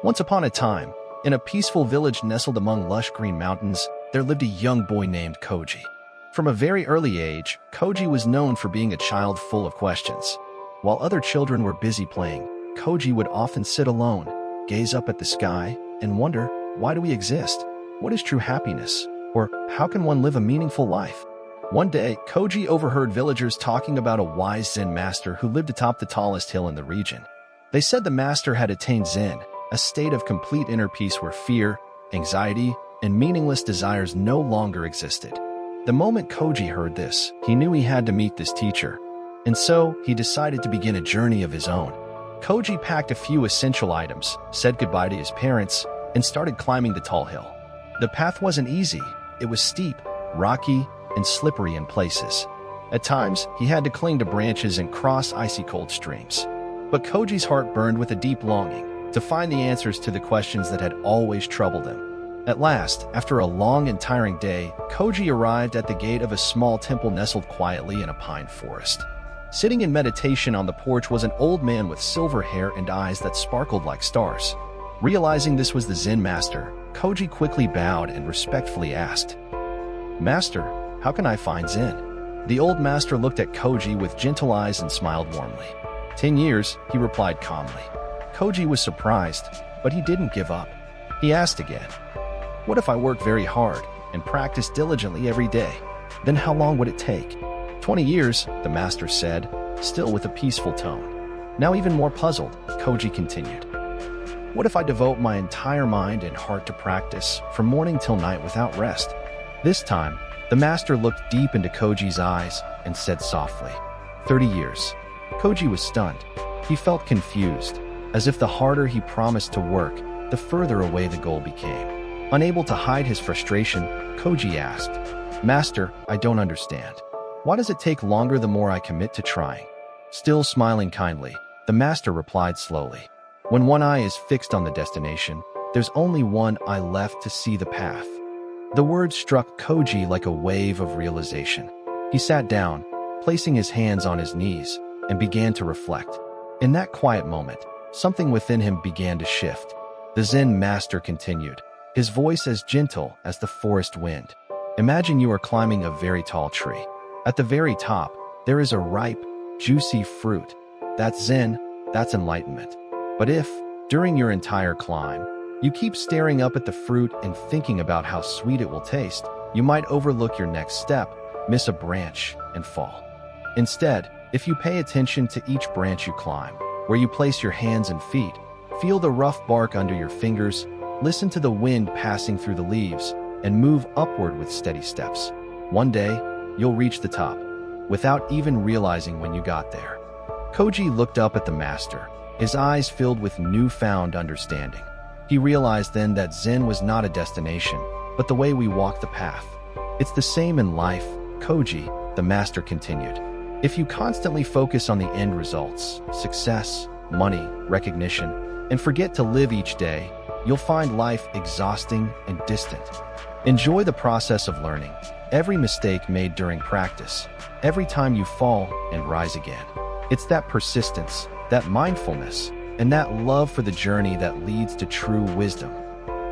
Once upon a time, in a peaceful village nestled among lush green mountains, there lived a young boy named Koji. From a very early age, Koji was known for being a child full of questions. While other children were busy playing, Koji would often sit alone, gaze up at the sky, and wonder, why do we exist? What is true happiness? Or how can one live a meaningful life? One day, Koji overheard villagers talking about a wise Zen master who lived atop the tallest hill in the region. They said the master had attained Zen, a state of complete inner peace where fear, anxiety, and meaningless desires no longer existed. The moment Koji heard this, he knew he had to meet this teacher. And so, he decided to begin a journey of his own. Koji packed a few essential items, said goodbye to his parents, and started climbing the tall hill. The path wasn't easy. It was steep, rocky, and slippery in places. At times, he had to cling to branches and cross icy cold streams. But Koji's heart burned with a deep longing to find the answers to the questions that had always troubled him. At last, after a long and tiring day, Koji arrived at the gate of a small temple nestled quietly in a pine forest. Sitting in meditation on the porch was an old man with silver hair and eyes that sparkled like stars. Realizing this was the Zen master, Koji quickly bowed and respectfully asked, "Master, how can I find Zen?" The old master looked at Koji with gentle eyes and smiled warmly. 10 years, he replied calmly. Koji was surprised, but he didn't give up. He asked again, "What if I work very hard and practice diligently every day? Then how long would it take?" 20 years, the master said, still with a peaceful tone. Now even more puzzled, Koji continued, "What if I devote my entire mind and heart to practice from morning till night without rest?" This time, the master looked deep into Koji's eyes and said softly, 30 years. Koji was stunned. He felt confused, as if the harder he promised to work, the further away the goal became. Unable to hide his frustration, Koji asked, "Master, I don't understand. Why does it take longer the more I commit to trying?" Still smiling kindly, the master replied slowly, "When one eye is fixed on the destination, there's only one eye left to see the path." The words struck Koji like a wave of realization. He sat down, placing his hands on his knees, and began to reflect. In that quiet moment, something within him began to shift. The Zen master continued, his voice as gentle as the forest wind. "Imagine you are climbing a very tall tree. At the very top, there is a ripe, juicy fruit. That's Zen, that's enlightenment. But if, during your entire climb, you keep staring up at the fruit and thinking about how sweet it will taste, you might overlook your next step, miss a branch, and fall. Instead, if you pay attention to each branch you climb, where you place your hands and feet, feel the rough bark under your fingers, listen to the wind passing through the leaves, and move upward with steady steps. One day, you'll reach the top, without even realizing when you got there." Koji looked up at the master, his eyes filled with newfound understanding. He realized then that Zen was not a destination, but the way we walk the path. "It's the same in life, Koji," the master continued. "If you constantly focus on the end results, success, money, recognition, and forget to live each day, you'll find life exhausting and distant. Enjoy the process of learning, every mistake made during practice, every time you fall and rise again. It's that persistence, that mindfulness, and that love for the journey that leads to true wisdom."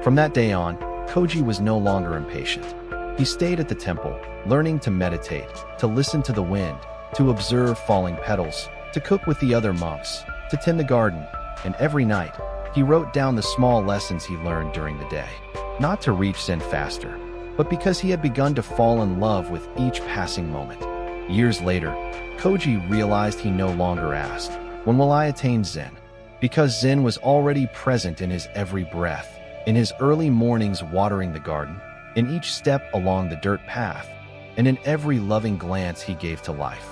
From that day on, Koji was no longer impatient. He stayed at the temple, learning to meditate, to listen to the wind, to observe falling petals, to cook with the other monks, to tend the garden, and every night, he wrote down the small lessons he learned during the day. Not to reach Zen faster, but because he had begun to fall in love with each passing moment. Years later, Koji realized he no longer asked, "When will I attain Zen?" Because Zen was already present in his every breath, in his early mornings watering the garden, in each step along the dirt path, and in every loving glance he gave to life.